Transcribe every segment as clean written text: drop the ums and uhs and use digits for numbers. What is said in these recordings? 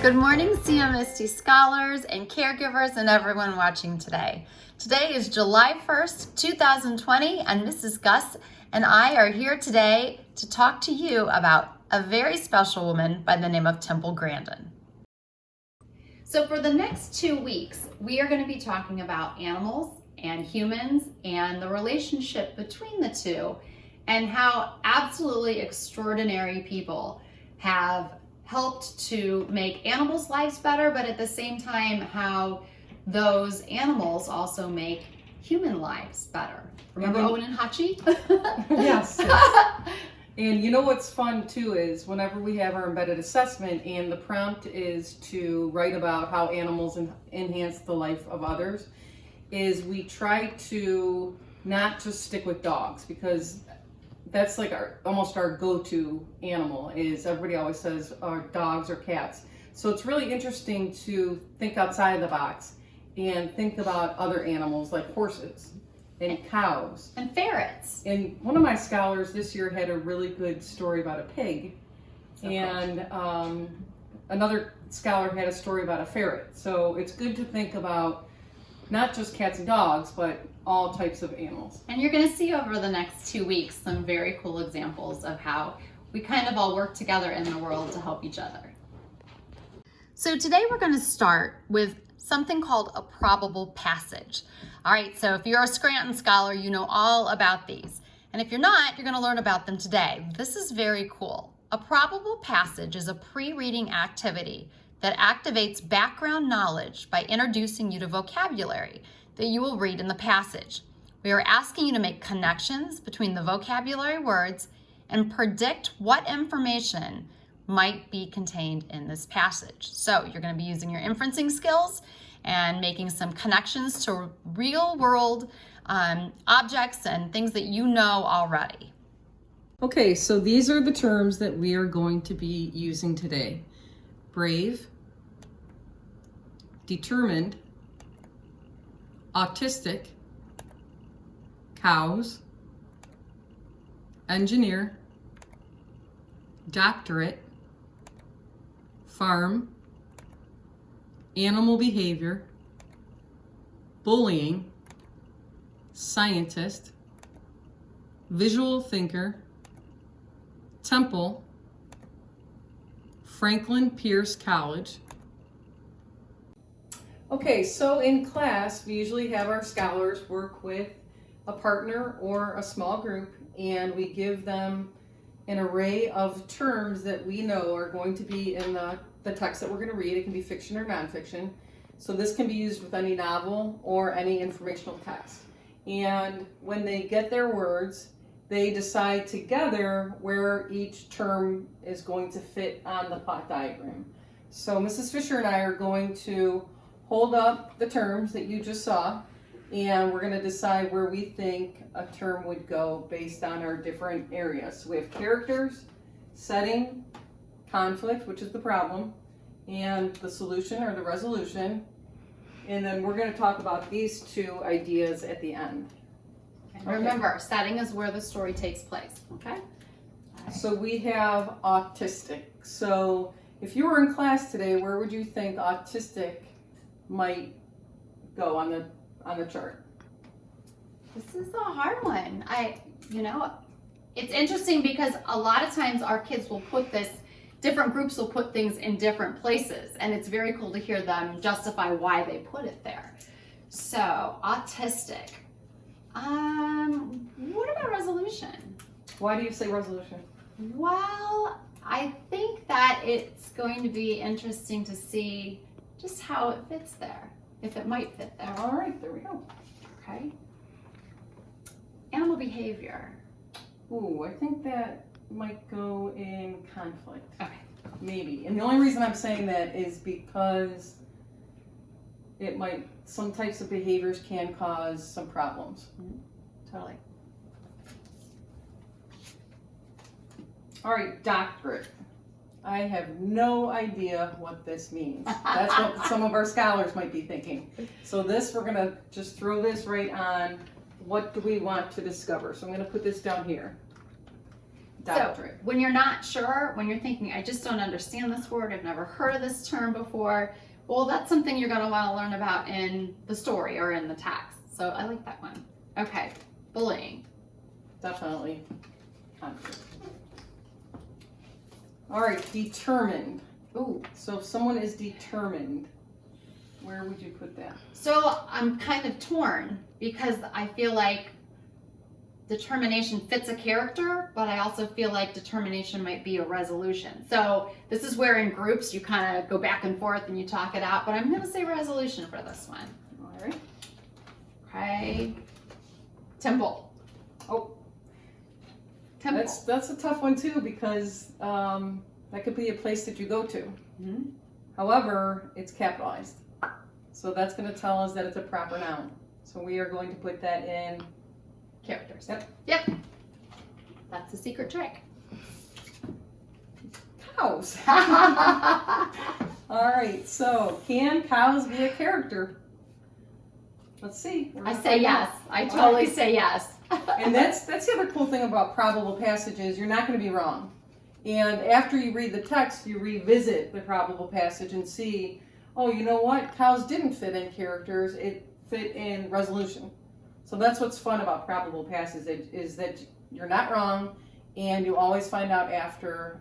Good morning, CMSD scholars and caregivers and everyone watching today. Today is July 1st, 2020, and Mrs. Gus and I are here today to talk to you about a very special woman by the name of Temple Grandin. So for the next 2 weeks, we are going to be talking about animals and humans and the relationship between the two and how absolutely extraordinary people have helped to make animals' lives better, but at the same time, how those animals also make human lives better. Remember Owen and Hachi? Yes. And you know what's fun too is whenever we have our embedded assessment and the prompt is to write about how animals enhance the life of others, is we try to not just stick with dogs, because that's like almost our go-to animal. Is everybody always says dogs or cats. So it's really interesting to think outside of the box and think about other animals like horses and cows and ferrets. And one of my scholars this year had a really good story about a pig, and another scholar had a story about a ferret. So it's good to think about not just cats and dogs, but all types of animals. And you're going to see over the next 2 weeks some very cool examples of how we kind of all work together in the world to help each other. So today we're going to start with something called a probable passage. All right, so if you're a Scranton scholar, you know all about these. And if you're not, you're going to learn about them today. This is very cool. A probable passage is a pre-reading activity that activates background knowledge by introducing you to vocabulary that you will read in the passage. We are asking you to make connections between the vocabulary words and predict what information might be contained in this passage. So you're going to be using your inferencing skills and making some connections to real world objects and things that you know already. Okay, so these are the terms that we are going to be using today. Brave, determined, autistic, cows, engineer, doctorate, farm, animal behavior, bullying, scientist, visual thinker, Temple, Franklin Pierce College. Okay, so in class, we usually have our scholars work with a partner or a small group, and we give them an array of terms that we know are going to be in the text that we're going to read. It can be fiction or nonfiction. So this can be used with any novel or any informational text. And when they get their words, they decide together where each term is going to fit on the plot diagram. So Mrs. Fisher and I are going to hold up the terms that you just saw, and we're going to decide where we think a term would go based on our different areas. So we have characters, setting, conflict, which is the problem, and the solution or the resolution. And then we're going to talk about these two ideas at the end. And remember, setting is where the story takes place, okay? Right. So we have autistic. So if you were in class today, where would you think autistic might go on the chart? This is a hard one. It's interesting because a lot of times our kids will put different groups will put things in different places, and it's very cool to hear them justify why they put it there. So, autistic. What about resolution? Why do you say resolution? Well, I think that it's going to be interesting to see just how it fits there, if it might fit there. All right, there we go. Okay. Animal behavior. Ooh, I think that might go in conflict. Okay. Maybe. And the only reason I'm saying that is because some types of behaviors can cause some problems. Totally. All right, doctorate. I have no idea what this means. That's what some of our scholars might be thinking. So we're gonna just throw this right on, what do we want to discover? So I'm gonna put this down here. doctorate. So when you're not sure, when you're thinking, I just don't understand this word, I've never heard of this term before, well, that's something you're going to want to learn about in the story or in the text. So I like that one. Okay, bullying. Definitely. All right, determined. Ooh. So if someone is determined, where would you put that? So I'm kind of torn because I feel like determination fits a character, but I also feel like determination might be a resolution. So this is where in groups you kind of go back and forth and you talk it out, but I'm going to say resolution for this one. All right. Okay. Temple. Oh, Temple. that's a tough one too, because that could be a place that you go to. Mm-hmm. However, it's capitalized. So that's going to tell us that it's a proper noun. So we are going to put that in Characters. Yep. That's the secret trick. Cows. All right, so can cows be a character? Let's see. I say yes. I totally say yes. And that's the other cool thing about probable passages. You're not going to be wrong. And after you read the text, you revisit the probable passage and see, oh, you know what? Cows didn't fit in characters. It fit in resolution. So that's what's fun about probable passage is that you're not wrong, and you always find out after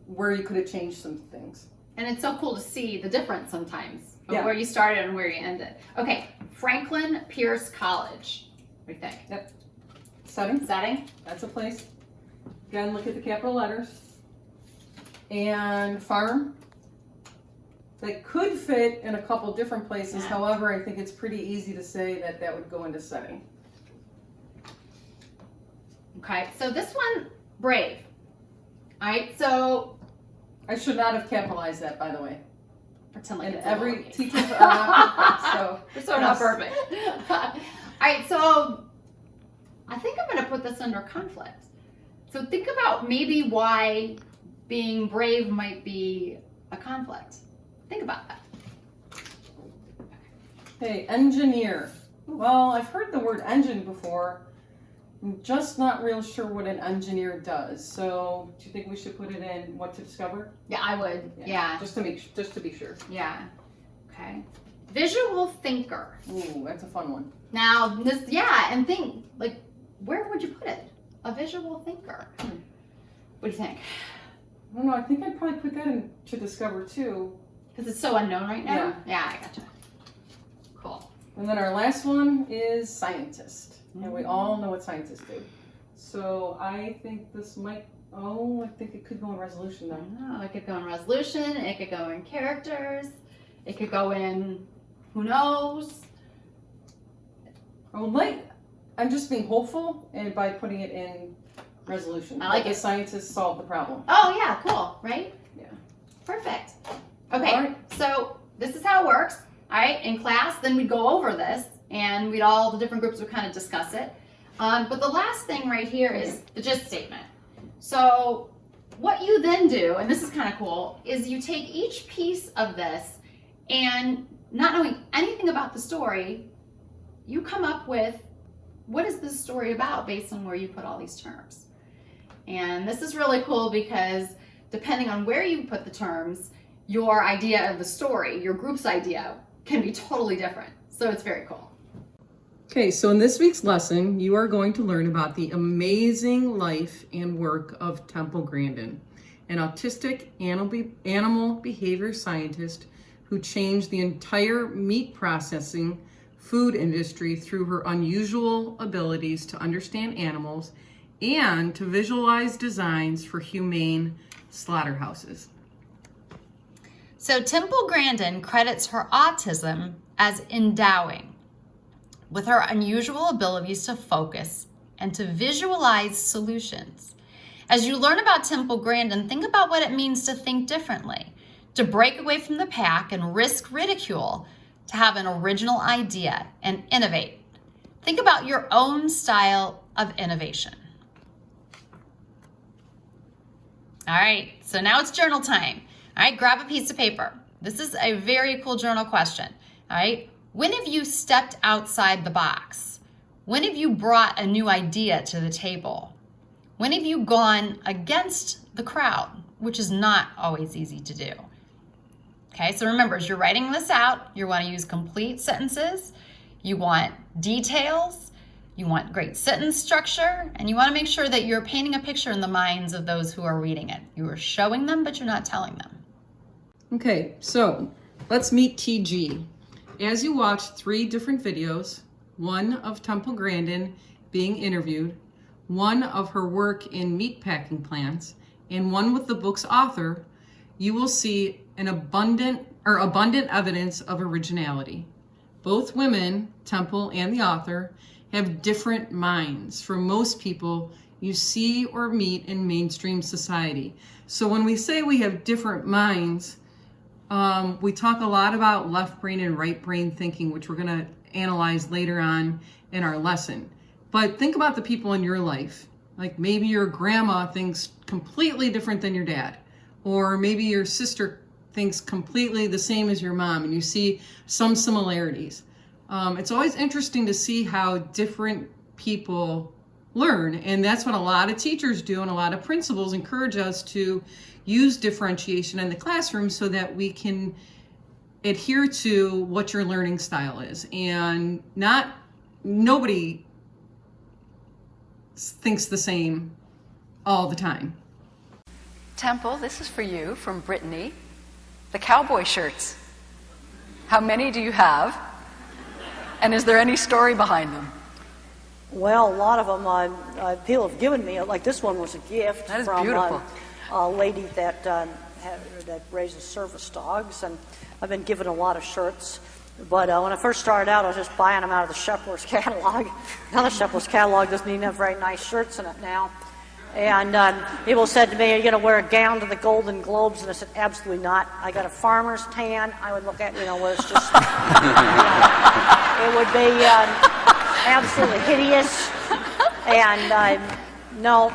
where you could have changed some things. And it's so cool to see the difference sometimes of Yeah. where you started and where you ended. Okay, Franklin Pierce College. What do you think? Yep. Setting. Setting? That's a place. Again, look at the capital letters. And farm. That could fit in a couple different places. Yeah. However, I think it's pretty easy to say that that would go into setting. Okay, so this one, brave. All right, so I should not have capitalized that, by the way. pretend like And it's every lowercase. teachers are not perfect, so We're so not perfect. All right, so I think I'm going to put this under conflict. So think about maybe why being brave might be a conflict. Think about that. hey, engineer. Well, I've heard the word engine before. I'm just not real sure what an engineer does. So, do you think we should put it in what to discover? Yeah, I would. Yeah. Just to be sure. Yeah. Okay. Visual thinker. Ooh, that's a fun one. Now, this, yeah, and think, like, where would you put it? A visual thinker. What do you think? I don't know. I think I'd probably put that in to discover too. Because it's so unknown right now? Yeah. Yeah, I gotcha. Cool. And then our last one is scientist. And we all know what scientists do. So I think this might, I think it could go in resolution though. Oh, it could go in resolution, it could go in characters, it could go in who knows. I'm just being hopeful and by putting it in resolution. I like the it. scientists solve the problem. Oh yeah, cool, right? Yeah. Perfect. Okay, All right. so this is how it works. All right, in class, then we'd go over this and all the different groups would kind of discuss it. But the last thing right here is the gist statement. So what you then do, and this is kind of cool, is you take each piece of this and not knowing anything about the story, you come up with what is this story about based on where you put all these terms. And this is really cool because depending on where you put the terms, your idea of the story, your group's idea, can be totally different. So it's very cool. Okay, so in this week's lesson, you are going to learn about the amazing life and work of Temple Grandin, an autistic animal behavior scientist who changed the entire meat processing food industry through her unusual abilities to understand animals and to visualize designs for humane slaughterhouses. So Temple Grandin credits her autism as endowing with her unusual abilities to focus and to visualize solutions. As you learn about Temple Grandin, think about what it means to think differently, to break away from the pack and risk ridicule, to have an original idea and innovate. Think about your own style of innovation. All right, so now it's journal time. All right, grab a piece of paper. This is a very cool journal question. All right, when have you stepped outside the box? When have you brought a new idea to the table? When have you gone against the crowd, which is not always easy to do? Okay, so remember, as you're writing this out, you want to use complete sentences, you want details, you want great sentence structure, and you want to make sure that you're painting a picture in the minds of those who are reading it. You are showing them, but you're not telling them. Okay, so let's meet TG. As you watch 3 different videos, one of Temple Grandin being interviewed, one of her work in meatpacking plants, and one with the book's author, you will see an abundant evidence of originality. Both women, Temple and the author, have different minds from most people you see or meet in mainstream society. So when we say we have different minds, we talk a lot about left brain and right brain thinking, which we're going to analyze later on in our lesson. But think about the people in your life. Like maybe your grandma thinks completely different than your dad, or maybe your sister thinks completely the same as your mom, and you see some similarities. It's always interesting to see how different people learn, and that's what a lot of teachers do, and a lot of principals encourage us to use differentiation in the classroom so that we can adhere to what your learning style is. And nobody thinks the same all the time. Temple, this is for you from Brittany. The cowboy shirts. How many do you have? And is there any story behind them? Well, a lot of them people have given me. Like this one was a gift That is from beautiful. A lady that raises service dogs, and I've been given a lot of shirts. But when I first started out, I was just buying them out of the Shepherd's catalog. Now the Shepherd's catalog doesn't even have very nice shirts in it now. And people said to me, "Are you going to wear a gown to the Golden Globes?" And I said, "Absolutely not. I got a farmer's tan. I would look at, where it's just, it would be absolutely hideous. And no,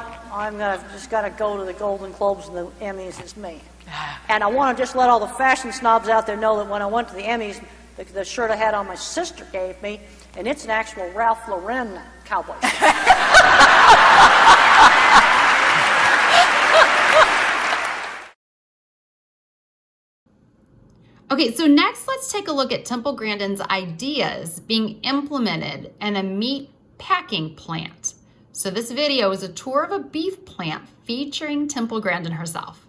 just got to go to the Golden Globes and the Emmys. It's me. And I want to just let all the fashion snobs out there know that when I went to the Emmys, the shirt I had on my sister gave me, and it's an actual Ralph Lauren cowboy shirt." Okay, so next let's take a look at Temple Grandin's ideas being implemented in a meat packing plant. So this video is a tour of a beef plant featuring Temple Grandin herself.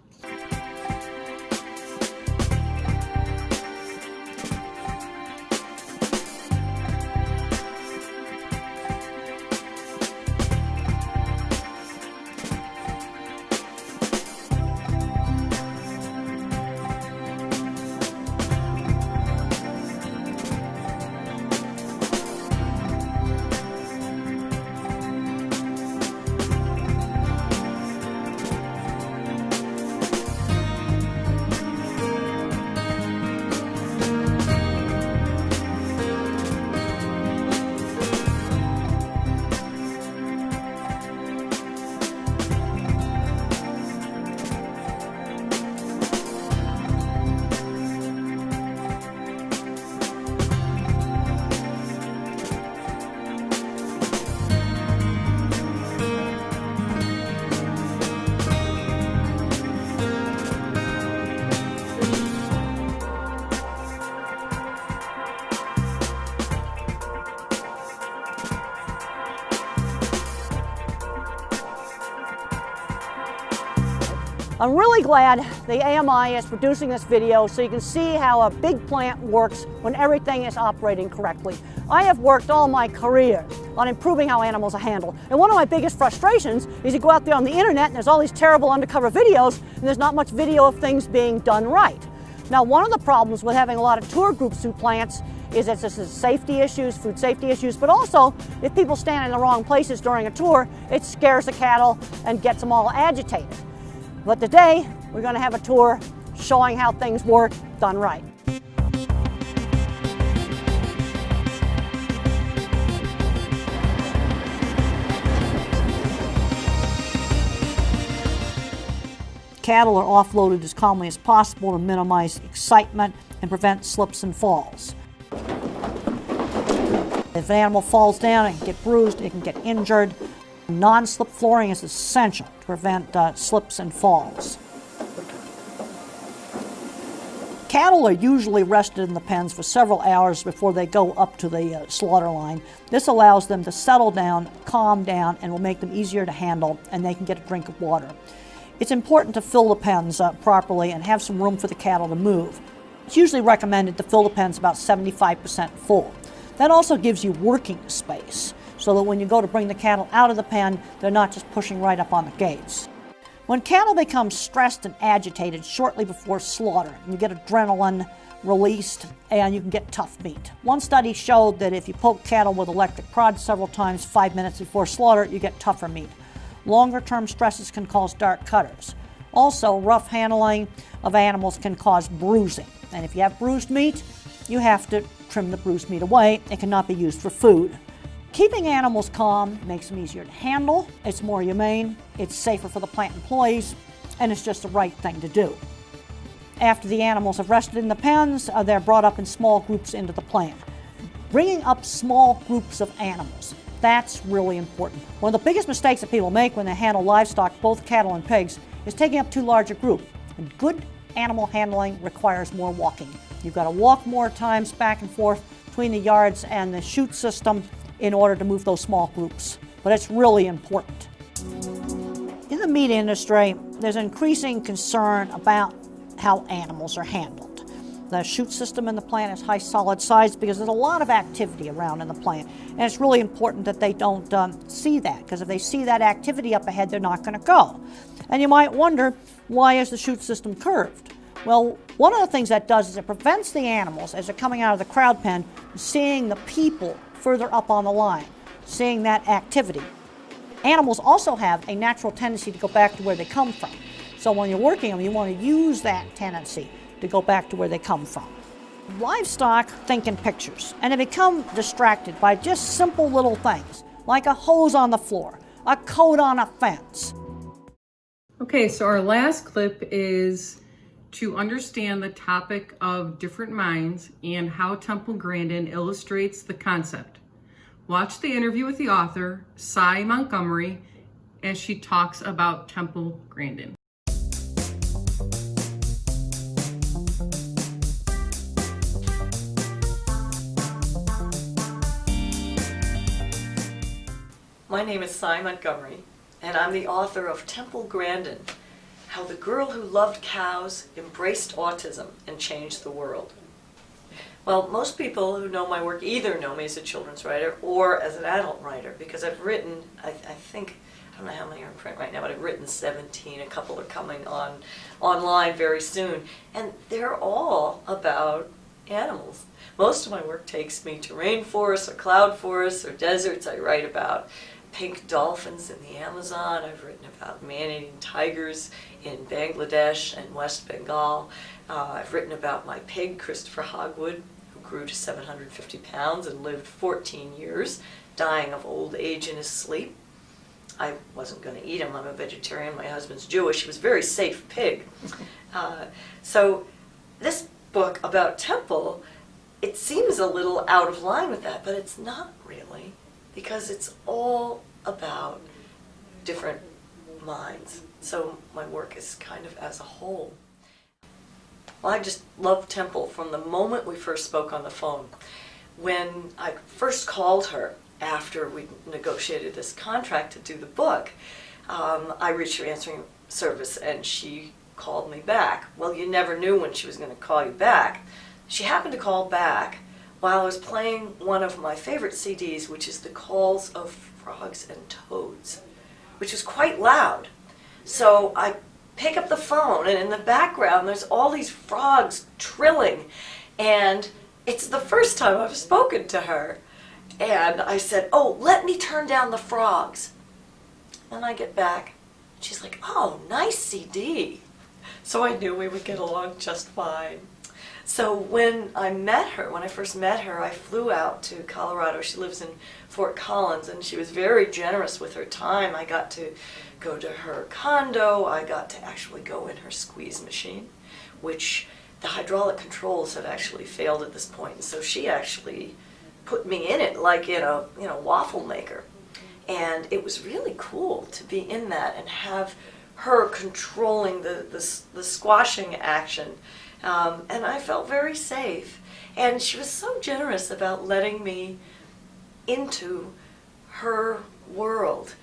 I'm really glad the AMI is producing this video so you can see how a big plant works when everything is operating correctly. I have worked all my career on improving how animals are handled. And one of my biggest frustrations is you go out there on the internet and there's all these terrible undercover videos and there's not much video of things being done right. Now, one of the problems with having a lot of tour groups through plants is that this is safety issues, food safety issues, but also if people stand in the wrong places during a tour, it scares the cattle and gets them all agitated. But today, we're going to have a tour showing how things work done right. Cattle are offloaded as calmly as possible to minimize excitement and prevent slips and falls. If an animal falls down, it can get bruised, it can get injured. Non-slip flooring is essential to prevent slips and falls. Cattle are usually rested in the pens for several hours before they go up to the slaughter line. This allows them to settle down, calm down, and will make them easier to handle, and they can get a drink of water. It's important to fill the pens properly and have some room for the cattle to move. It's usually recommended to fill the pens about 75% full. That also gives you working space, so that when you go to bring the cattle out of the pen, they're not just pushing right up on the gates. When cattle become stressed and agitated shortly before slaughter, you get adrenaline released and you can get tough meat. One study showed that if you poke cattle with electric prods several times 5 minutes before slaughter, you get tougher meat. Longer-term stresses can cause dark cutters. Also, rough handling of animals can cause bruising. And if you have bruised meat, you have to trim the bruised meat away. It cannot be used for food. Keeping animals calm makes them easier to handle, it's more humane, it's safer for the plant employees, and it's just the right thing to do. After the animals have rested in the pens, they're brought up in small groups into the plant. Bringing up small groups of animals, that's really important. One of the biggest mistakes that people make when they handle livestock, both cattle and pigs, is taking up too large a group. And good animal handling requires more walking. You've got to walk more times back and forth between the yards and the chute system in order to move those small groups. But it's really important. In the meat industry, there's increasing concern about how animals are handled. The chute system in the plant is high solid size because there's a lot of activity around in the plant. And it's really important that they don't see that, because if they see that activity up ahead, they're not going to go. And you might wonder, why is the chute system curved? Well, one of the things that does is it prevents the animals, as they're coming out of the crowd pen, seeing the people further up on the line, seeing that activity. Animals also have a natural tendency to go back to where they come from. So when you're working them, you want to use that tendency to go back to where they come from. Livestock think in pictures, and they become distracted by just simple little things, like a hose on the floor, a coat on a fence. Okay, so our last clip is to understand the topic of different minds and how Temple Grandin illustrates the concept. Watch the interview with the author, Cy Montgomery, as she talks about Temple Grandin. My name is Cy Montgomery, and I'm the author of Temple Grandin, How the Girl Who Loved Cows Embraced Autism and Changed the World. Well, most people who know my work either know me as a children's writer or as an adult writer, because I've written, I don't know how many are in print right now, but I've written 17. A couple are coming online very soon, and they're all about animals. Most of my work takes me to rainforests or cloud forests or deserts. I write about pink dolphins in the Amazon. I've written about man-eating tigers in Bangladesh and West Bengal. I've written about my pig, Christopher Hogwood, who grew to 750 pounds and lived 14 years, dying of old age in his sleep. I wasn't going to eat him. I'm a vegetarian. My husband's Jewish. He was a very safe pig. So this book about Temple, it seems a little out of line with that, but it's not really, because it's all about different minds. So my work is kind of as a whole. Well, I just love Temple from the moment we first spoke on the phone. When I first called her after we negotiated this contract to do the book, I reached her answering service and she called me back. Well, you never knew when she was going to call you back. She happened to call back while I was playing one of my favorite CDs, which is The Calls of Frogs and Toads, which was quite loud. So I pick up the phone, and in the background there's all these frogs trilling, and it's the first time I've spoken to her. And I said, "Oh, let me turn down the frogs." And I get back, she's like, "Oh, nice CD." So I knew we would get along just fine. So when I first met her, I flew out to Colorado. She lives in Fort Collins, and she was very generous with her time. I got to go to her condo. I got to actually go in her squeeze machine, which the hydraulic controls had actually failed at this point. So she actually put me in it like in a waffle maker. And it was really cool to be in that and have her controlling the squashing action. And I felt very safe. And she was so generous about letting me into her world.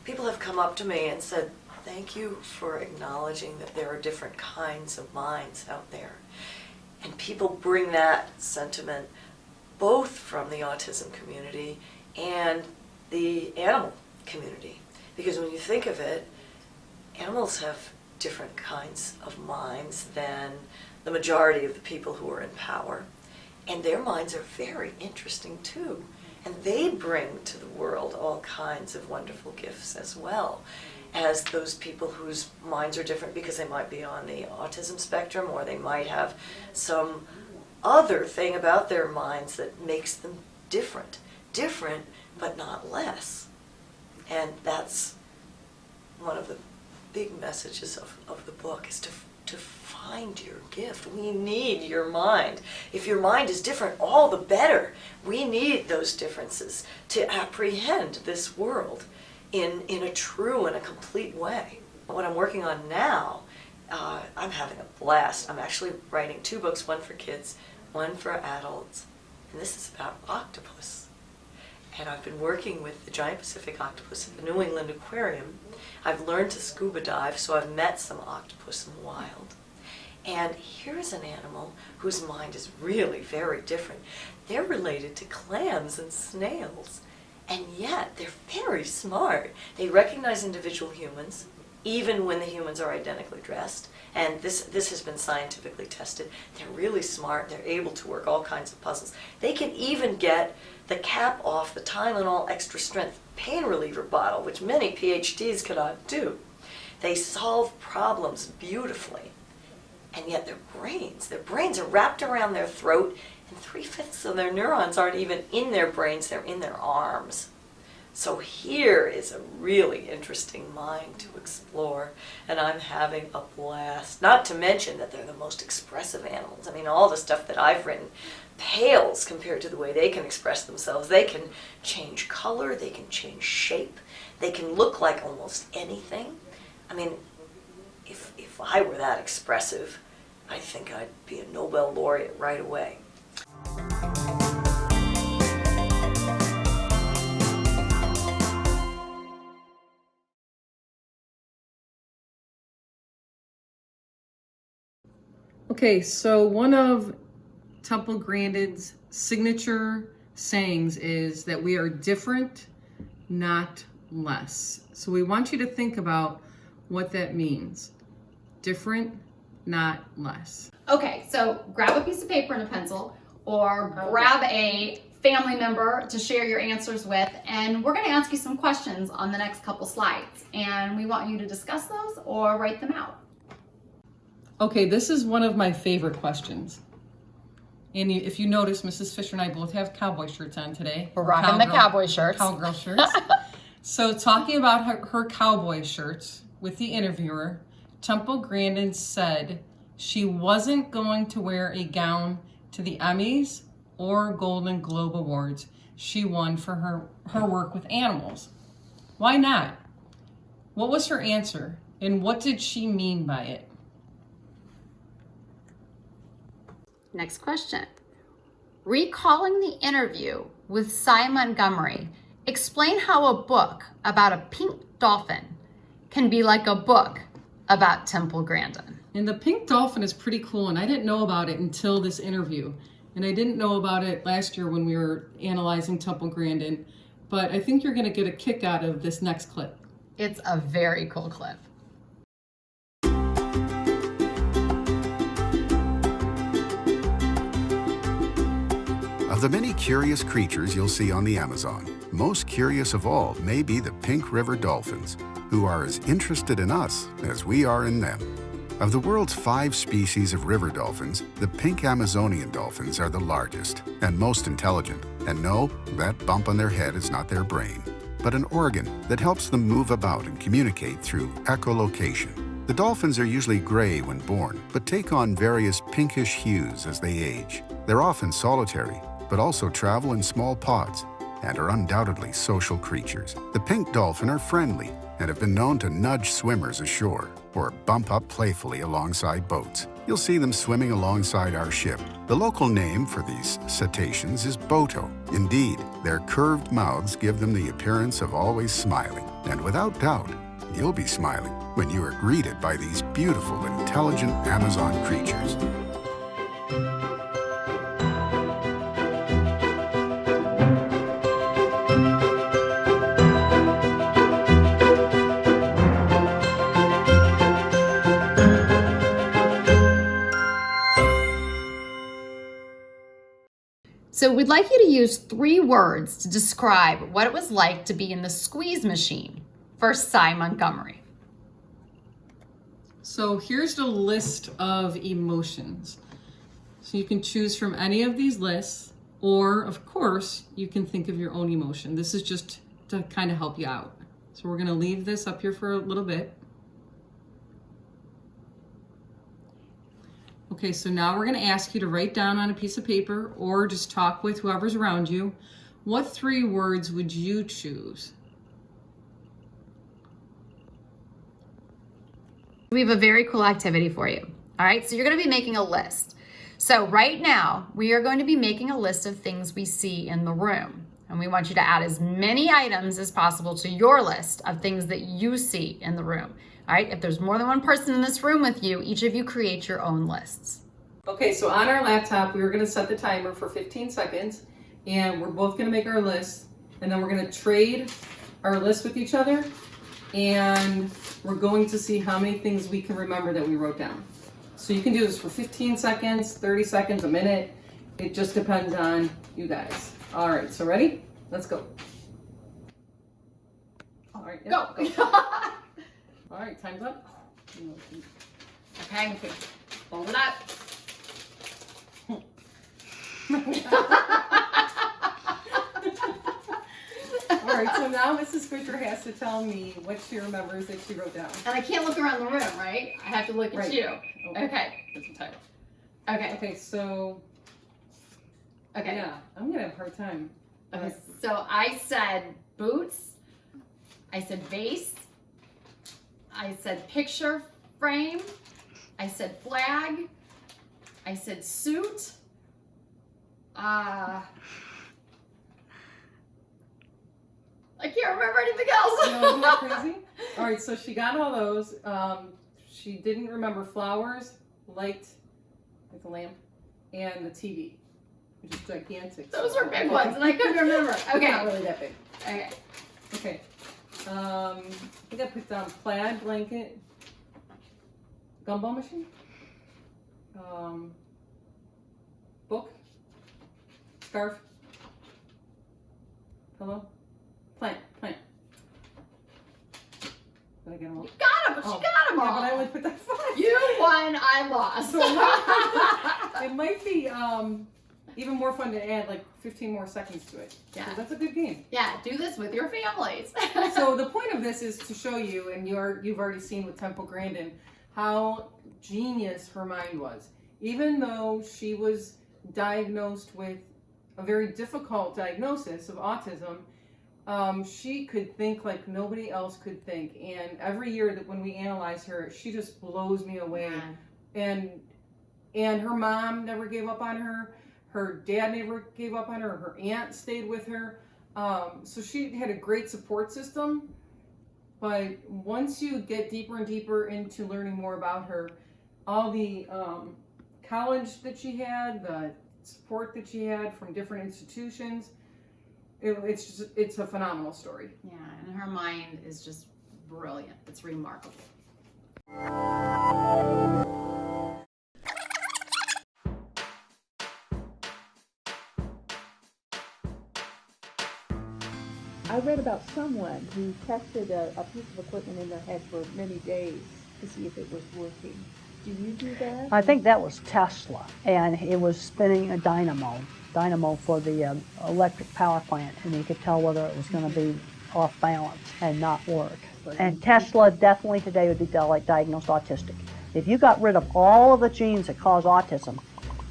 People have come up to me and said, thank you for acknowledging that there are different kinds of minds out there. And people bring that sentiment both from the autism community and the animal community. Because when you think of it, animals have different kinds of minds than the majority of the people who are in power. And their minds are very interesting too. And they bring to the world all kinds of wonderful gifts as well as those people whose minds are different because they might be on the autism spectrum, or they might have some other thing about their minds that makes them different. Different, but not less. And that's one of the big messages of the book, is to find your gift. We need your mind. If your mind is different, all the better. We need those differences to apprehend this world in a true and a complete way. What I'm working on now, I'm having a blast. I'm actually writing 2 books, one for kids, one for adults, and this is about octopus. And I've been working with the giant Pacific octopus at the New England Aquarium. I've learned to scuba dive, so I've met some octopus in the wild. And here's an animal whose mind is really very different. They're related to clams and snails, and yet they're very smart. They recognize individual humans, even when the humans are identically dressed. And this has been scientifically tested. They're really smart. They're able to work all kinds of puzzles. They can even get the cap off the Tylenol extra strength pain reliever bottle, which many PhDs cannot do. They solve problems beautifully. And yet their brains are wrapped around their throat, and 3/5 of their neurons aren't even in their brains, they're in their arms. So here is a really interesting mind to explore, and I'm having a blast. Not to mention that they're the most expressive animals. I mean, all the stuff that I've written pales compared to the way they can express themselves. They can change color, they can change shape, they can look like almost anything. I mean, if I were that expressive, I think I'd be a Nobel laureate right away. Okay, so one of Temple Grandin's signature sayings is that we are different, not less. So we want you to think about what that means. Different, not less. Okay, so grab a piece of paper and a pencil, or grab a family member to share your answers with, and we're going to ask you some questions on the next couple slides, and we want you to discuss those or write them out. Okay, this is one of my favorite questions. And if you notice, Mrs. Fisher and I both have cowboy shirts on today. We're rocking the cowboy shirts. Cowgirl shirts. So talking about her cowboy shirts with the interviewer, Temple Grandin said she wasn't going to wear a gown to the Emmys or Golden Globe Awards she won for her work with animals. Why not? What was her answer, and what did she mean by it? Next question. Recalling the interview with Cy Montgomery, explain how a book about a pink dolphin can be like a book about Temple Grandin. And the pink dolphin is pretty cool, and I didn't know about it until this interview. And I didn't know about it last year when we were analyzing Temple Grandin, but I think you're going to get a kick out of this next clip. It's a very cool clip. Of the many curious creatures you'll see on the Amazon, most curious of all may be the pink river dolphins, who are as interested in us as we are in them. Of the world's 5 species of river dolphins, the pink Amazonian dolphins are the largest and most intelligent. And no, that bump on their head is not their brain, but an organ that helps them move about and communicate through echolocation. The dolphins are usually gray when born, but take on various pinkish hues as they age. They're often solitary, but also travel in small pods. and are undoubtedly social creatures. The pink dolphin are friendly and have been known to nudge swimmers ashore or bump up playfully alongside boats. You'll see them swimming alongside our ship. The local name for these cetaceans is boto. Indeed, their curved mouths give them the appearance of always smiling. And without doubt, you'll be smiling when you are greeted by these beautiful, intelligent Amazon creatures. So we'd like you to use 3 words to describe what it was like to be in the squeeze machine for Cy Montgomery. So here's the list of emotions. So you can choose from any of these lists, or of course, you can think of your own emotion. This is just to kind of help you out. So we're gonna leave this up here for a little bit. Okay, so now we're gonna ask you to write down on a piece of paper or just talk with whoever's around you. What 3 words would you choose? We have a very cool activity for you. All right, so you're going to be making a list. So right now, we are going to be making a list of things we see in the room. And we want you to add as many items as possible to your list of things that you see in the room. All right, if there's more than one person in this room with you, each of you create your own lists. Okay, so on our laptop, we were gonna set the timer for 15 seconds, and we're both gonna make our list, and then we're gonna trade our list with each other, and we're going to see how many things we can remember that we wrote down. So you can do this for 15 seconds, 30 seconds, a minute. It just depends on you guys. All right, so ready? Let's go. All right, Go. All right, time's up. Okay, hold it up. All right, so now Mrs. Fisher has to tell me what she remembers that she wrote down. And I can't look around the room, right? I have to look at Right. you. Okay. Okay. That's the title. Okay. Okay, so Okay. yeah, I'm gonna have a hard time. Okay. So I said boots. I said vase. I said picture frame. I said flag. I said suit. I can't remember anything else. No, isn't that crazy? All right, so she got all those. She didn't remember flowers, light, like the lamp, and the TV, which is gigantic. Those are big ones, and I couldn't remember. Okay. Not really that big. Okay. Okay. I think I put down plaid blanket, gumball machine, book, scarf, pillow, plant. Did I get them all? Got them. She got them all. Yeah, but I only put that 5. You won. I lost. It might be even more fun to add like 15 more seconds to it. Yeah. So that's a good game. Yeah. Do this with your families. So the point of this is to show you, and you've already seen with Temple Grandin, how genius her mind was. Even though she was diagnosed with a very difficult diagnosis of autism, she could think like nobody else could think. And every year that when we analyze her, she just blows me away. And her mom never gave up on her. Her dad never gave up on her. Her aunt stayed with her. So she had a great support system. But once you get deeper and deeper into learning more about her, all the college that she had, the support that she had from different institutions, it's a phenomenal story. Yeah, and her mind is just brilliant. It's remarkable. I read about someone who tested a piece of equipment in their head for many days to see if it was working. Do you do that? I think that was Tesla, and it was spinning a dynamo for the electric power plant, and you could tell whether it was going to be off balance and not work. And Tesla definitely today would be diagnosed autistic. If you got rid of all of the genes that cause autism,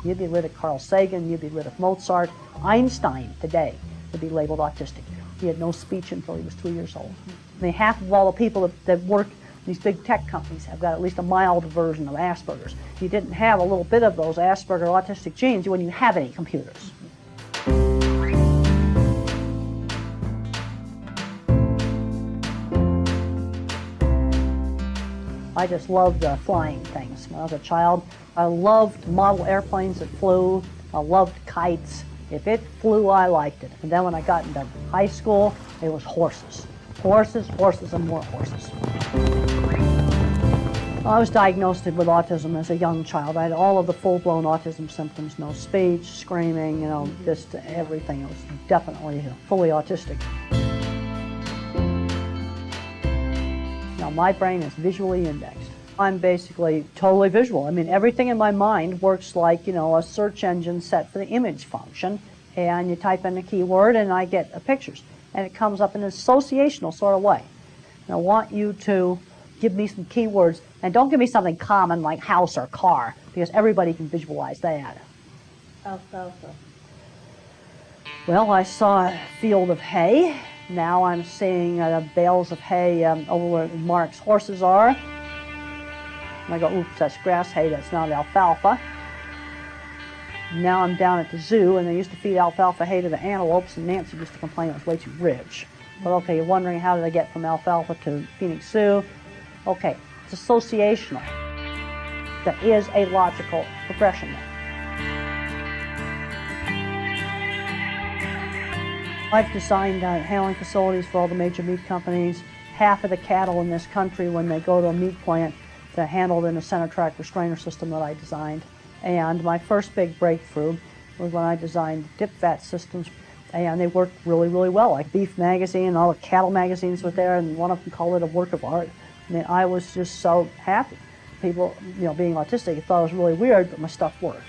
you'd be rid of Carl Sagan, you'd be rid of Mozart, Einstein today. to be labeled autistic. He had no speech until he was 3 years old. I mean, half of all the people that work in these big tech companies have got at least a mild version of Asperger's. If you didn't have a little bit of those Asperger autistic genes, you wouldn't even have any computers. I just loved flying things. When I was a child, I loved model airplanes that flew. I loved kites. If it flew, I liked it. And then when I got into high school, it was horses. Horses, horses, and more horses. I was diagnosed with autism as a young child. I had all of the full-blown autism symptoms, no speech, screaming, just everything. It was definitely fully autistic. Now, my brain is visually indexed. I'm basically totally visual. I mean, everything in my mind works like, a search engine set for the image function, and you type in a keyword and I get pictures. And it comes up in an associational sort of way. And I want you to give me some keywords, and don't give me something common like house or car, because everybody can visualize that. Alfalfa. Well, I saw a field of hay. Now I'm seeing bales of hay over where Mark's horses are. And I go, oops, that's grass hay, that's not alfalfa. Now I'm down at the zoo, and they used to feed alfalfa hay to the antelopes, and Nancy used to complain it was way too rich. But okay, you're wondering how did I get from alfalfa to Phoenix Zoo? Okay, it's associational. There is a logical progression there. I've designed handling facilities for all the major meat companies. Half of the cattle in this country, when they go to a meat plant, they're handled in a center track restrainer system that I designed. And my first big breakthrough was when I designed dip vat systems, and they worked really, really well. Like Beef Magazine, all the cattle magazines were there, and one of them called it a work of art. I mean, I was just so happy. People, being autistic, thought it was really weird, but my stuff worked.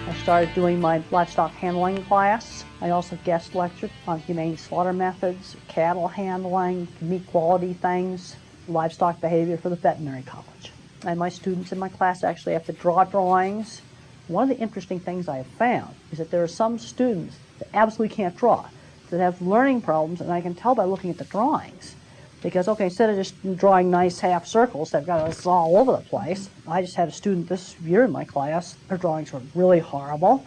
I started doing my livestock handling class. I also guest lectured on humane slaughter methods, cattle handling, meat quality things, livestock behavior for the veterinary college. And my students in my class actually have to draw drawings. One of the interesting things I have found is that there are some students that absolutely can't draw, that have learning problems, and I can tell by looking at the drawings. Because, okay, instead of just drawing nice half circles, they've got us all over the place. I just had a student this year in my class, her drawings were really horrible.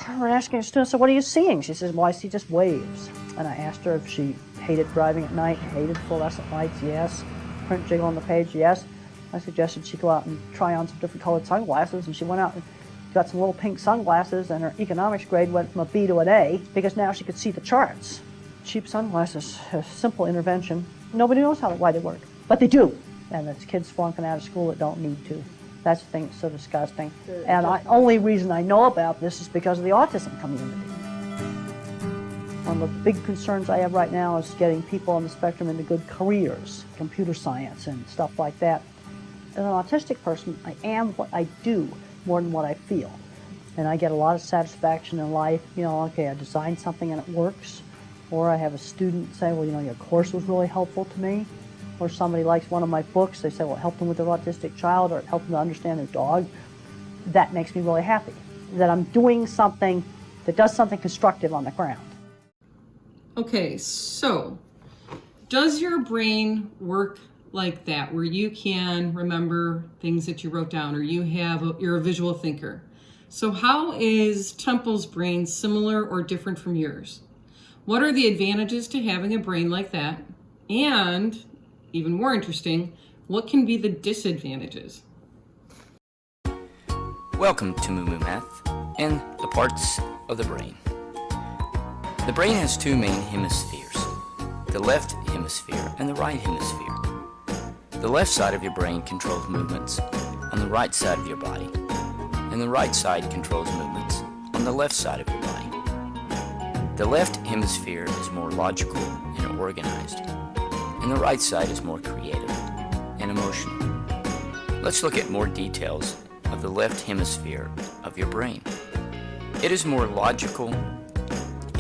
We're asking a student, so what are you seeing? She says, well, I see just waves. And I asked her if she hated driving at night, hated fluorescent lights, yes. Print jiggle on the page, yes. I suggested she go out and try on some different colored sunglasses, and she went out and got some little pink sunglasses, and her economics grade went from a B to an A because now she could see the charts. Cheap sunglasses, a simple intervention. Nobody knows why they work, but they do. And it's kids flunking out of school that don't need to. That's the thing that's so disgusting. And the only reason I know about this is because of the autism community. One of the big concerns I have right now is getting people on the spectrum into good careers, computer science and stuff like that. As an autistic person, I am what I do more than what I feel. And I get a lot of satisfaction in life. Okay, I designed something and it works. Or I have a student say, well, your course was really helpful to me. Or somebody likes one of my books. They say, well, it helped them with their autistic child, or it helped them to understand their dog. That makes me really happy. That I'm doing something that does something constructive on the ground. Okay, so does your brain work like that, where you can remember things that you wrote down, or you're a visual thinker? So how is Temple's brain similar or different from yours? What are the advantages to having a brain like that? And, even more interesting, what can be the disadvantages? Welcome to Moo Moo Math and the parts of the brain. The brain has two main hemispheres, the left hemisphere and the right hemisphere. The left side of your brain controls movements on the right side of your body, and the right side controls movements on the left side of your body. The left hemisphere is more logical and organized, and the right side is more creative and emotional. Let's look at more details of the left hemisphere of your brain. It is more logical,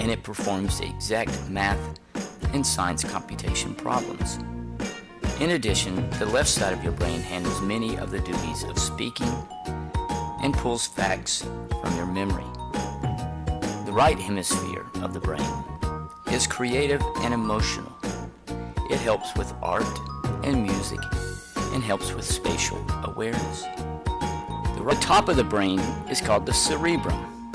and it performs the exact math and science computation problems. In addition, the left side of your brain handles many of the duties of speaking and pulls facts from your memory. right hemisphere of the brain is creative and emotional. It helps with art and music and helps with spatial awareness. The top of the brain is called the cerebrum.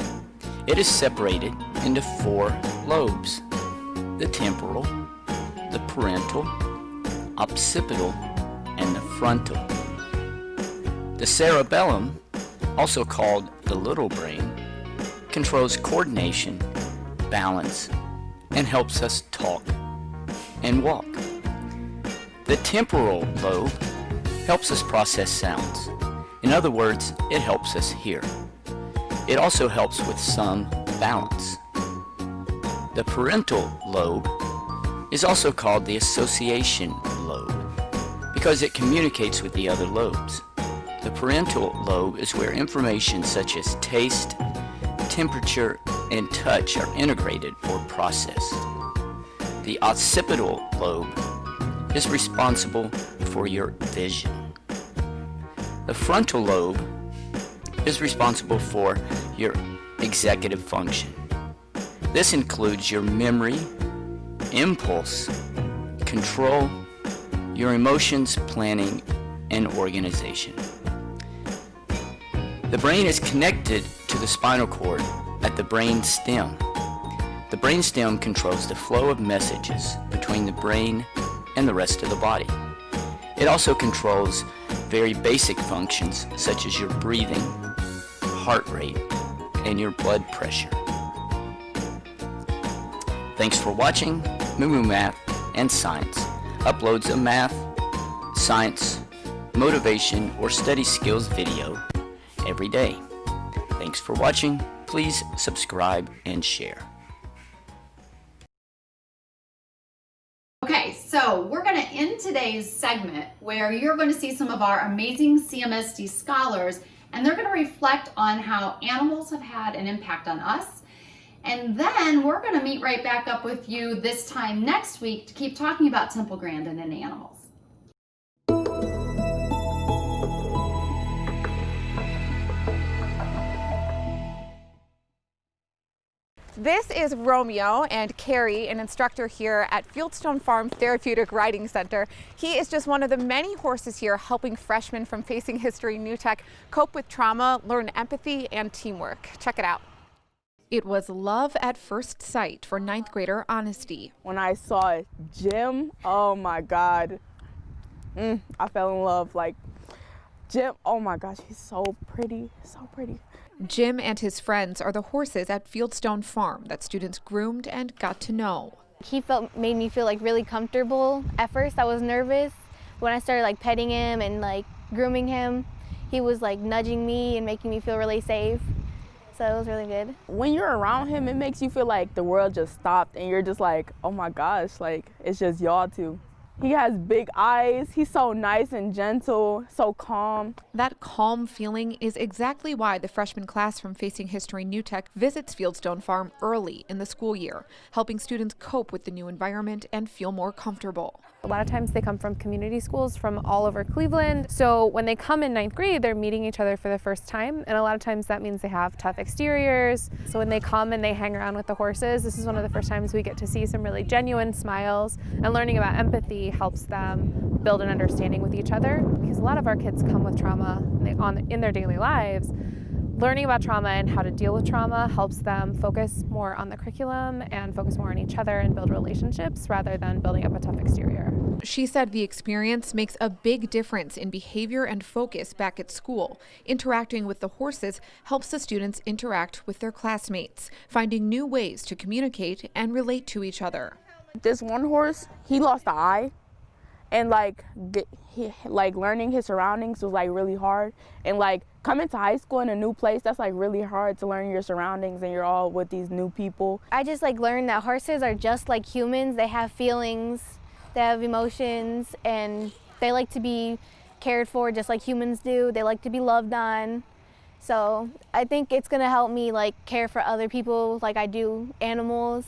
It is separated into 4 lobes: the temporal, the parental, occipital, and the frontal. The cerebellum, also called the little brain, controls coordination, balance, and helps us talk and walk. The temporal lobe helps us process sounds. In other words, it helps us hear. It also helps with some balance. The parental lobe is also called the association lobe because it communicates with the other lobes. The parental lobe is where information such as taste, temperature, and touch are integrated or processed. The occipital lobe is responsible for your vision. The frontal lobe is responsible for your executive function. This includes your memory, impulse, control, your emotions, planning, and organization. The brain is connected to the spinal cord at the brain stem. The brain stem controls the flow of messages between the brain and the rest of the body. It also controls very basic functions such as your breathing, heart rate, and your blood pressure. Thanks for watching Moo Moo Math and Science. Uploads a math, science, motivation, or study skills video every day. Thanks for watching. Please subscribe and share. Okay, so we're going to end today's segment where you're going to see some of our amazing CMSD scholars, and they're going to reflect on how animals have had an impact on us. And then we're going to meet right back up with you this time next week to keep talking about Temple Grandin and animals. This is Romeo and Carrie, an instructor here at Fieldstone Farm Therapeutic Riding Center. He is just one of the many horses here helping freshmen from Facing History New Tech cope with trauma, learn empathy, and teamwork. Check it out. It was love at first sight for 9th grader Honesty. When I saw Jim, oh my God, I fell in love. Like, Jim, oh my gosh, he's so pretty, so pretty. Jim and his friends are the horses at Fieldstone Farm that students groomed and got to know. He made me feel like really comfortable. At first I was nervous. When I started like petting him and like grooming him, he was like nudging me and making me feel really safe. So it was really good. When you're around him, it makes you feel like the world just stopped and you're just like, oh my gosh, like it's just y'all two. He has big eyes. He's so nice and gentle, so calm. That calm feeling is exactly why the freshman class from Facing History New Tech visits Fieldstone Farm early in the school year, helping students cope with the new environment and feel more comfortable. A lot of times they come from community schools from all over Cleveland. So when they come in 9th grade, they're meeting each other for the first time. And a lot of times that means they have tough exteriors. So when they come and they hang around with the horses, this is one of the first times we get to see some really genuine smiles, and learning about empathy helps them build an understanding with each other, because a lot of our kids come with trauma in their daily lives. Learning about trauma and how to deal with trauma helps them focus more on the curriculum and focus more on each other and build relationships rather than building up a tough exterior. She said the experience makes a big difference in behavior and focus back at school. Interacting with the horses helps the students interact with their classmates, finding new ways to communicate and relate to each other. This one horse, he lost an eye, and learning his surroundings was like really hard, and like coming to high school in a new place, that's like really hard to learn your surroundings and you're all with these new people. I just like learned that horses are just like humans. They have feelings, they have emotions, and they like to be cared for just like humans do. They like to be loved on. So I think it's gonna help me like care for other people like I do animals.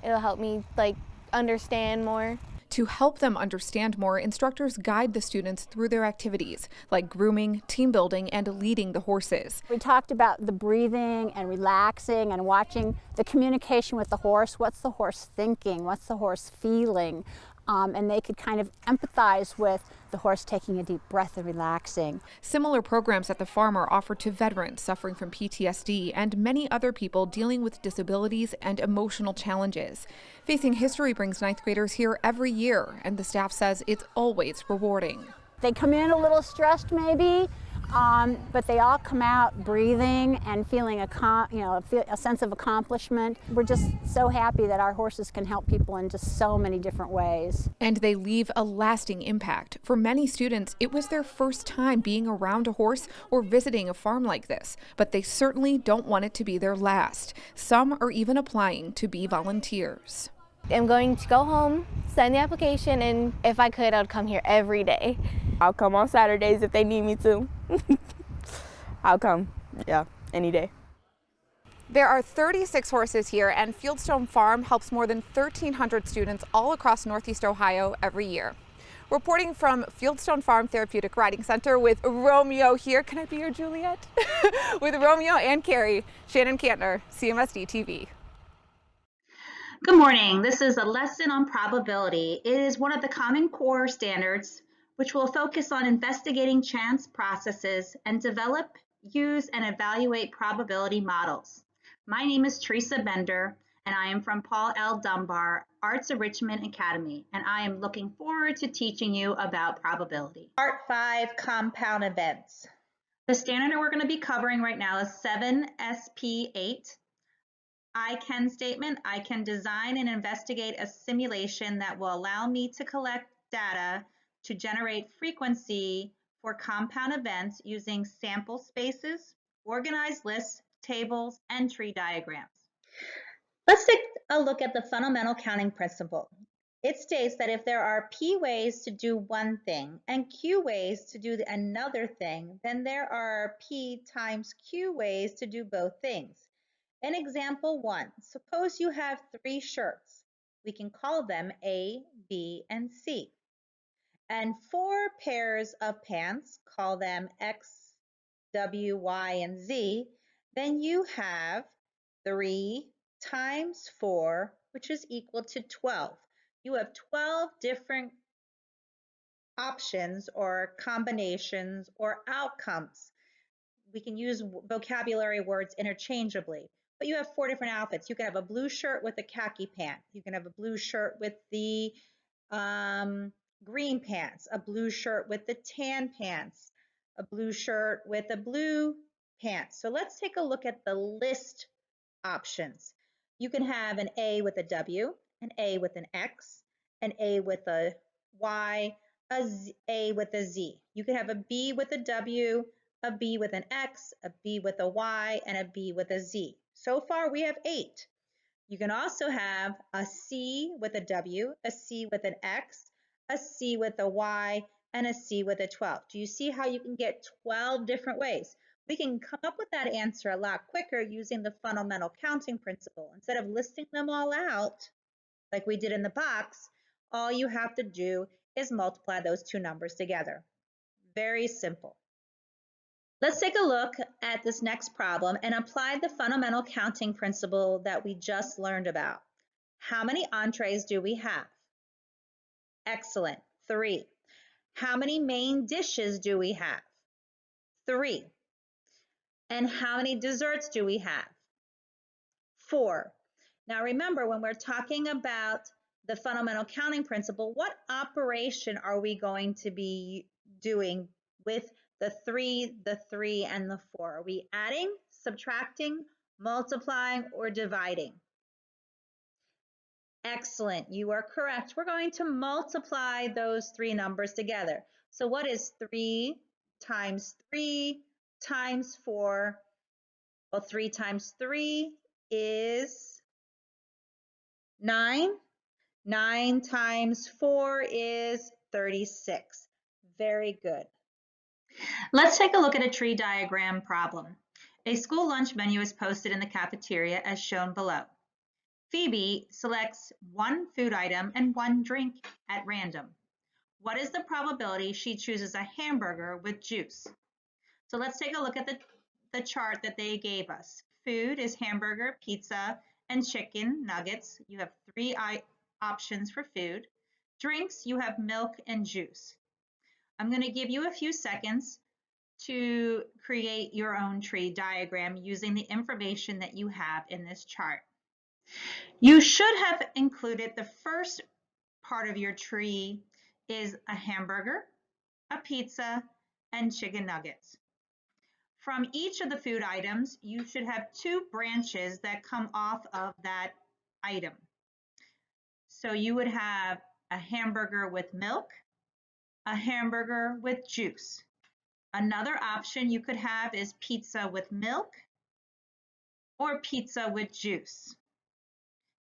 It'll help me like understand more. To help them understand more, instructors guide the students through their activities, like grooming, team building, and leading the horses. We talked about the breathing and relaxing and watching the communication with the horse. What's the horse thinking? What's the horse feeling? And they could kind of empathize with the horse taking a deep breath and relaxing. Similar programs at the farm are offered to veterans suffering from PTSD and many other people dealing with disabilities and emotional challenges. Facing History brings ninth graders here every year, and the staff says it's always rewarding. They come in a little stressed maybe, but they all come out breathing and feeling a sense of accomplishment. We're just so happy that our horses can help people in just so many different ways. And they leave a lasting impact. For many students, it was their first time being around a horse or visiting a farm like this, but they certainly don't want it to be their last. Some are even applying to be volunteers. I'm going to go home, sign the application, and if I could, I would come here every day. I'll come on Saturdays if they need me to. I'll come, yeah, any day. There are 36 horses here, and Fieldstone Farm helps more than 1,300 students all across Northeast Ohio every year. Reporting from Fieldstone Farm Therapeutic Riding Center with Romeo here. Can I be your Juliet? With Romeo and Carrie, Shannon Cantner, CMSD TV. Good morning. This is a lesson on probability. It is one of the Common Core standards, which will focus on investigating chance processes and develop, use, and evaluate probability models. My name is Teresa Bender, and I am from Paul L. Dunbar Arts Enrichment Academy, and I am looking forward to teaching you about probability. Part 5, compound events. The standard that we're going to be covering right now is 7SP8. I can statement. I can design and investigate a simulation that will allow me to collect data to generate frequency for compound events using sample spaces, organized lists, tables, and tree diagrams. Let's take a look at the fundamental counting principle. It states that if there are P ways to do one thing and Q ways to do another thing, then there are P times Q ways to do both things. In example 1, suppose you have 3 shirts. We can call them A, B, and C. And 4 pairs of pants, call them X, W, Y, and Z. Then you have 3 times 4, which is equal to 12. You have 12 different options or combinations or outcomes. We can use vocabulary words interchangeably. But you have 4 different outfits. You can have a blue shirt with a khaki pant. You can have a blue shirt with the green pants, a blue shirt with the tan pants, a blue shirt with a blue pants. So let's take a look at the list options. You can have an A with a W, an A with an X, an A with a Y, A with a Z. You can have a B with a W, a B with an X, a B with a Y, and a B with a Z. So far, we have 8. You can also have a C with a W, a C with an X, a C with a Y, and a C with a 12. Do you see how you can get 12 different ways? We can come up with that answer a lot quicker using the fundamental counting principle. Instead of listing them all out, like we did in the box, all you have to do is multiply those 2 numbers together. Very simple. Let's take a look at this next problem and apply the fundamental counting principle that we just learned about. How many entrees do we have? Excellent, 3. How many main dishes do we have? 3. And how many desserts do we have? 4. Now remember, when we're talking about the fundamental counting principle, what operation are we going to be doing with the 3, and the 4? Are we adding, subtracting, multiplying, or dividing? Excellent, you are correct. We're going to multiply those 3 numbers together. So what is 3 times 3 times 4? Well, 3 times 3 is 9. 9 times 4 is 36. Very good. Let's take a look at a tree diagram problem. A school lunch menu is posted in the cafeteria as shown below. Phoebe selects one food item and one drink at random. What is the probability she chooses a hamburger with juice? So let's take a look at the chart that they gave us. Food is hamburger, pizza, and chicken nuggets. You have three options for food. Drinks, you have milk and juice. I'm going to give you a few seconds to create your own tree diagram using the information that you have in this chart. You should have included the first part of your tree is a hamburger, a pizza, and chicken nuggets. From each of the food items, you should have two branches that come off of that item. So you would have a hamburger with milk, a hamburger with juice. Another option you could have is pizza with milk or pizza with juice.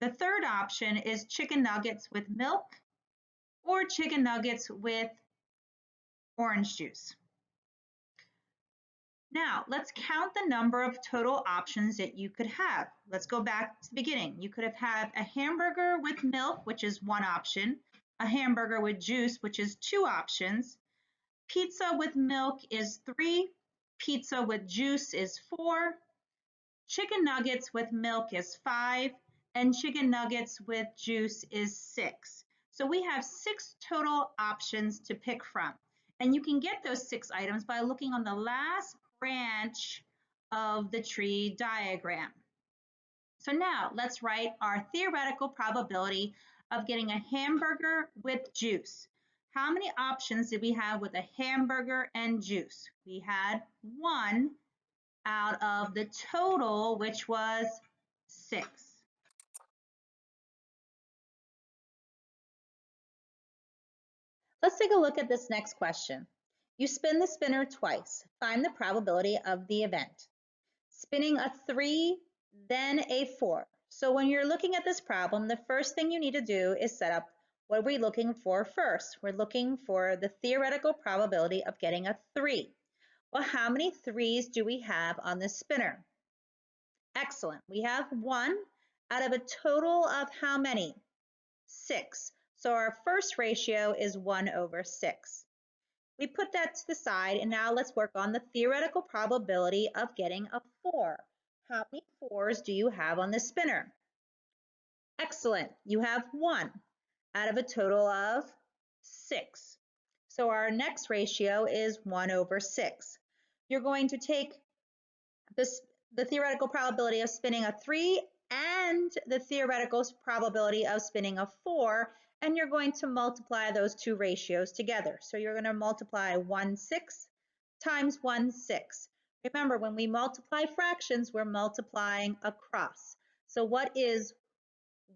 The third option is chicken nuggets with milk or chicken nuggets with orange juice. Now, let's count the number of total options that you could have. Let's go back to the beginning. You could have had a hamburger with milk, which is one option, a hamburger with juice, which is two options. Pizza with milk is 3, pizza with juice is 4, chicken nuggets with milk is 5, and chicken nuggets with juice is 6. So we have 6 total options to pick from. And you can get those 6 items by looking on the last branch of the tree diagram. So now let's write our theoretical probability of getting a hamburger with juice. How many options did we have with a hamburger and juice? We had 1 out of the total, which was 6. Let's take a look at this next question. You spin the spinner twice. Find the probability of the event. Spinning a 3, then a 4. So when you're looking at this problem, the first thing you need to do is set up what are we looking for first. We're looking for the theoretical probability of getting a 3. Well, how many 3s do we have on the spinner? Excellent. We have 1 out of a total of how many? 6. So our first ratio is 1/6. We put that to the side, and now let's work on the theoretical probability of getting a 4. How many 4s do you have on the spinner? Excellent. You have 1 out of a total of 6. So our next ratio is 1/6. You're going to take the theoretical probability of spinning a 3 and the theoretical probability of spinning a 4, and you're going to multiply those two ratios together. So you're going to multiply 1/6 times 1/6. Remember, when we multiply fractions, we're multiplying across. So what is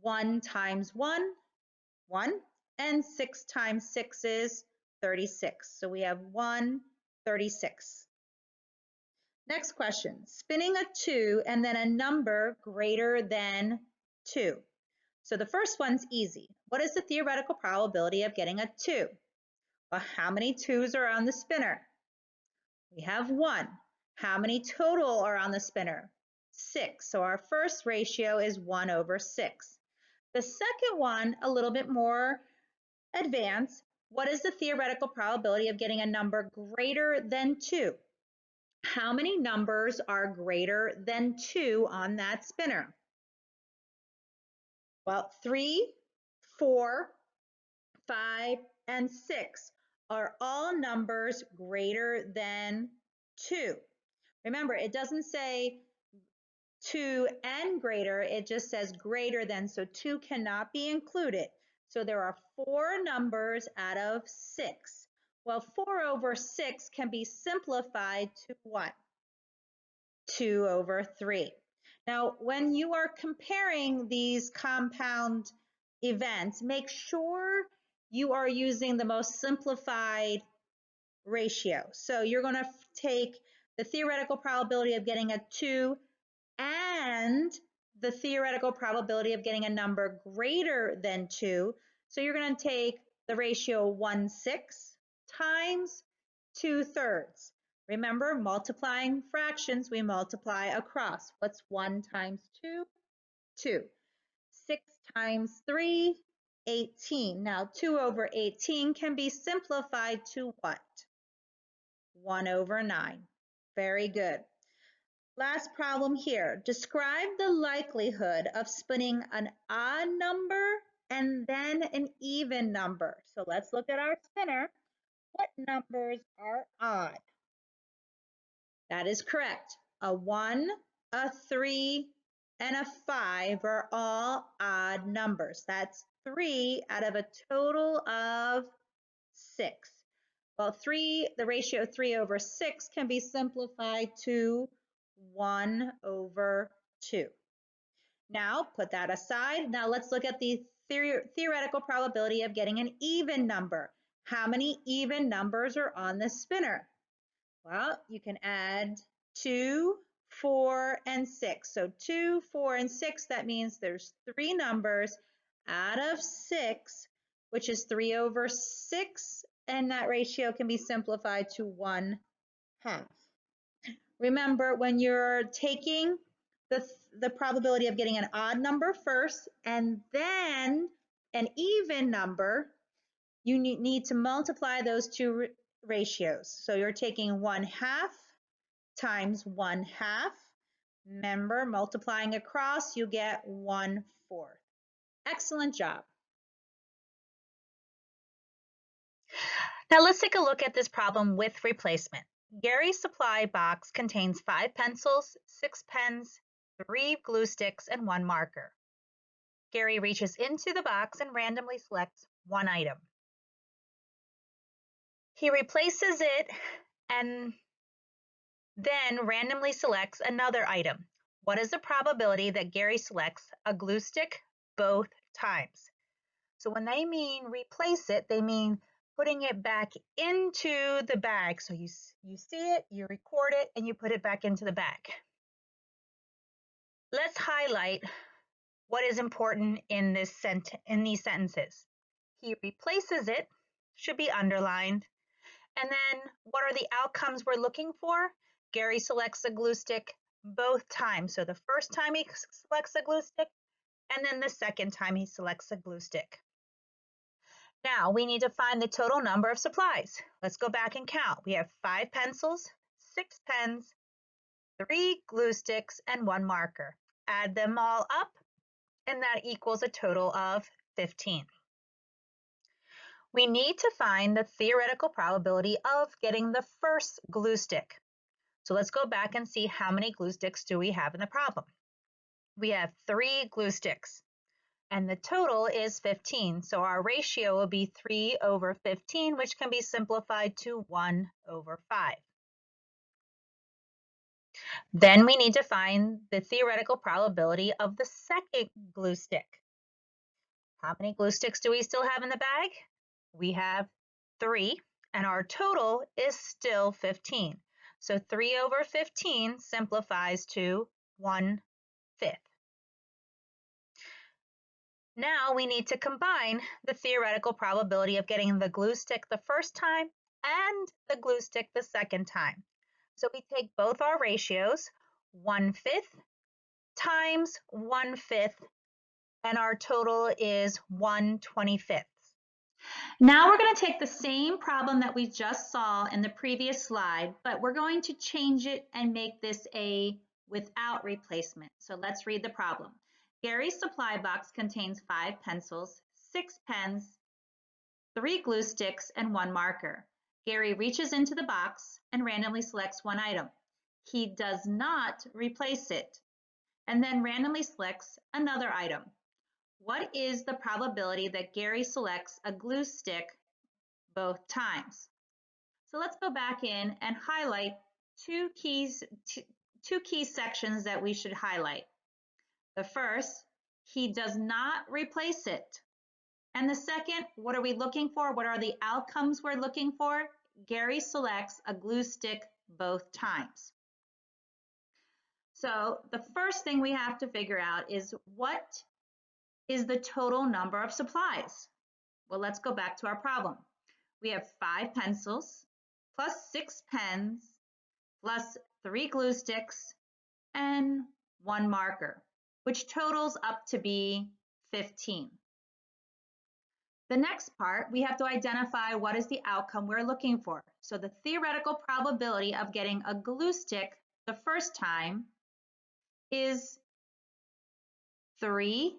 1 times 1? 1. And 6 times 6 is 36. So we have 1/36. Next question, spinning a 2 and then a number greater than 2. So the first one's easy. What is the theoretical probability of getting a 2? Well, how many 2s are on the spinner? We have 1. How many total are on the spinner? 6. So our first ratio is 1/6. The second one, a little bit more advanced. What is the theoretical probability of getting a number greater than 2? How many numbers are greater than 2 on that spinner? Well, 3, 4, 5, and 6 are all numbers greater than 2. Remember, it doesn't say 2 and greater, it just says greater than, so 2 cannot be included. So there are 4 numbers out of 6. Well, 4/6 can be simplified to what? 2/3. Now, when you are comparing these compound events, make sure you are using the most simplified ratio. So you're going to take the theoretical probability of getting a 2 and the theoretical probability of getting a number greater than 2. So you're going to take the ratio 1/6 times 2/3. Remember, multiplying fractions, we multiply across. What's 1 times 2? 2. 6 times 3, 18. Now 2 over 18 can be simplified to what? 1 over 9. Very good. Last problem here. Describe the likelihood of splitting an odd number and then an even number. So let's look at our spinner. What numbers are odd? That is correct. A 1, a 3, and a 5 are all odd numbers. That's 3 out of a total of 6. Well, the ratio 3 over 6 can be simplified to 1 over 2. Now, put that aside. Now, let's look at the theoretical probability of getting an even number. How many even numbers are on the spinner? Well, you can add 2, 4, and 6. So 2, 4, and 6, that means there's 3 numbers out of 6, which is 3 over 6, and that ratio can be simplified to 1/2. Remember, when you're taking the probability of getting an odd number first and then an even number, you need to multiply those two ratios. So you're taking 1/2 times 1/2. Remember, multiplying across, you get 1/4. Excellent job. Now let's take a look at this problem with replacement. Gary's supply box contains 5 pencils, 6 pens, 3 glue sticks, and 1 marker. Gary reaches into the box and randomly selects one item. He replaces it and then randomly selects another item. What is the probability that Gary selects a glue stick both times? So when they mean replace it, they mean putting it back into the bag. So you see it, you record it, and you put it back into the bag. Let's highlight what is important in these sentences. He replaces it, should be underlined. And then what are the outcomes we're looking for? Gary selects a glue stick both times. So the first time he selects a glue stick, and then the second time he selects a glue stick. Now we need to find the total number of supplies. Let's go back and count. We have 5 pencils, 6 pens, 3 glue sticks, and 1 marker. Add them all up, and that equals a total of 15. We need to find the theoretical probability of getting the first glue stick. So let's go back and see how many glue sticks do we have in the problem. We have 3 glue sticks, and the total is 15. So our ratio will be 3 over 15, which can be simplified to 1 over 5. Then we need to find the theoretical probability of the second glue stick. How many glue sticks do we still have in the bag? We have 3, and our total is still 15. So 3 over 15 simplifies to 1/5. Now we need to combine the theoretical probability of getting the glue stick the first time and the glue stick the second time. So we take both our ratios, 1/5 times 1/5, and our total is 1/25. Now we're going to take the same problem that we just saw in the previous slide, but we're going to change it and make this a without replacement. So let's read the problem. Gary's supply box contains 5 pencils, 6 pens, 3 glue sticks, and 1 marker. Gary reaches into the box and randomly selects one item. He does not replace it, and then randomly selects another item. What is the probability that Gary selects a glue stick both times? So let's go back in and highlight two key sections that we should highlight. The first, he does not replace it. And the second, what are we looking for? What are the outcomes we're looking for? Gary selects a glue stick both times. So the first thing we have to figure out is what is the total number of supplies? Well, let's go back to our problem. We have 5 pencils plus 6 pens plus 3 glue sticks and 1 marker, which totals up to be 15. The next part, we have to identify what is the outcome we're looking for. So the theoretical probability of getting a glue stick the first time is 3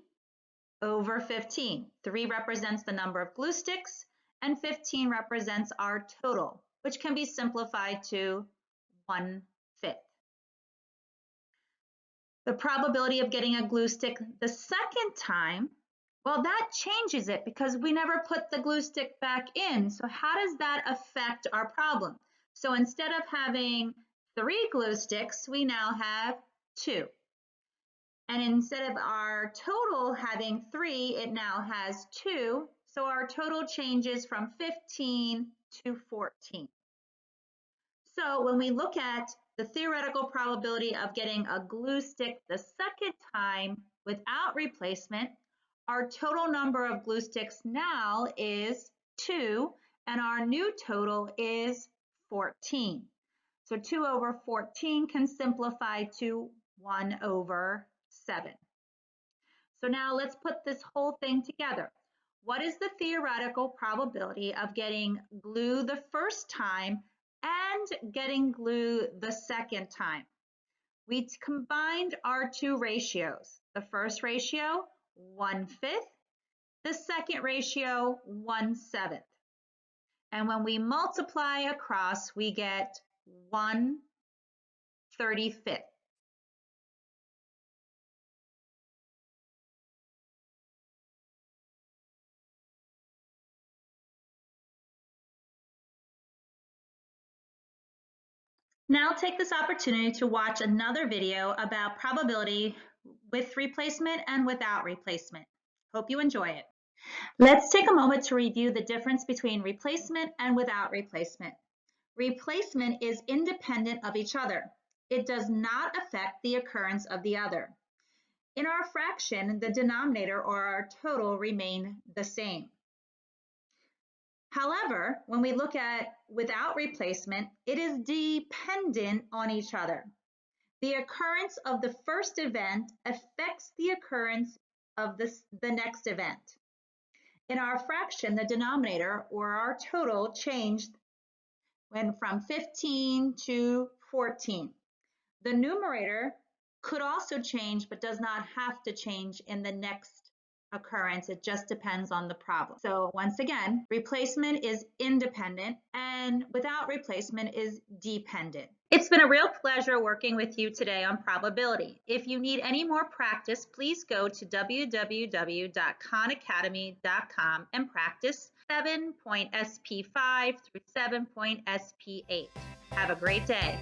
over 15. 3 represents the number of glue sticks, and 15 represents our total, which can be simplified to 1/5. The probability of getting a glue stick the second time, well, that changes it because we never put the glue stick back in. So how does that affect our problem? So instead of having 3 glue sticks, we now have 2. And instead of our total having 3, it now has 2. So our total changes from 15 to 14. So when we look at the theoretical probability of getting a glue stick the second time without replacement, our total number of glue sticks now is 2, and our new total is 14. So 2 over 14 can simplify to 1/7. So now let's put this whole thing together. What is the theoretical probability of getting glue the first time and getting glue the second time? We combined our two ratios. The first ratio, 1/5. The second ratio, 1/7. And when we multiply across, we get 1/35. Now take this opportunity to watch another video about probability with replacement and without replacement. Hope you enjoy it. Let's take a moment to review the difference between replacement and without replacement. Replacement is independent of each other. It does not affect the occurrence of the other. In our fraction, the denominator or our total remain the same. However, when we look at without replacement, it is dependent on each other. The occurrence of the first event affects the occurrence of the next event. In our fraction, the denominator or our total changed when from 15 to 14. The numerator could also change but does not have to change in the next occurrence. It just depends on the problem. So once again, replacement is independent and without replacement is dependent. It's been a real pleasure working with you today on probability. If you need any more practice, please go to www.khanacademy.com and practice 7.SP5 through 7.SP8. Have a great day.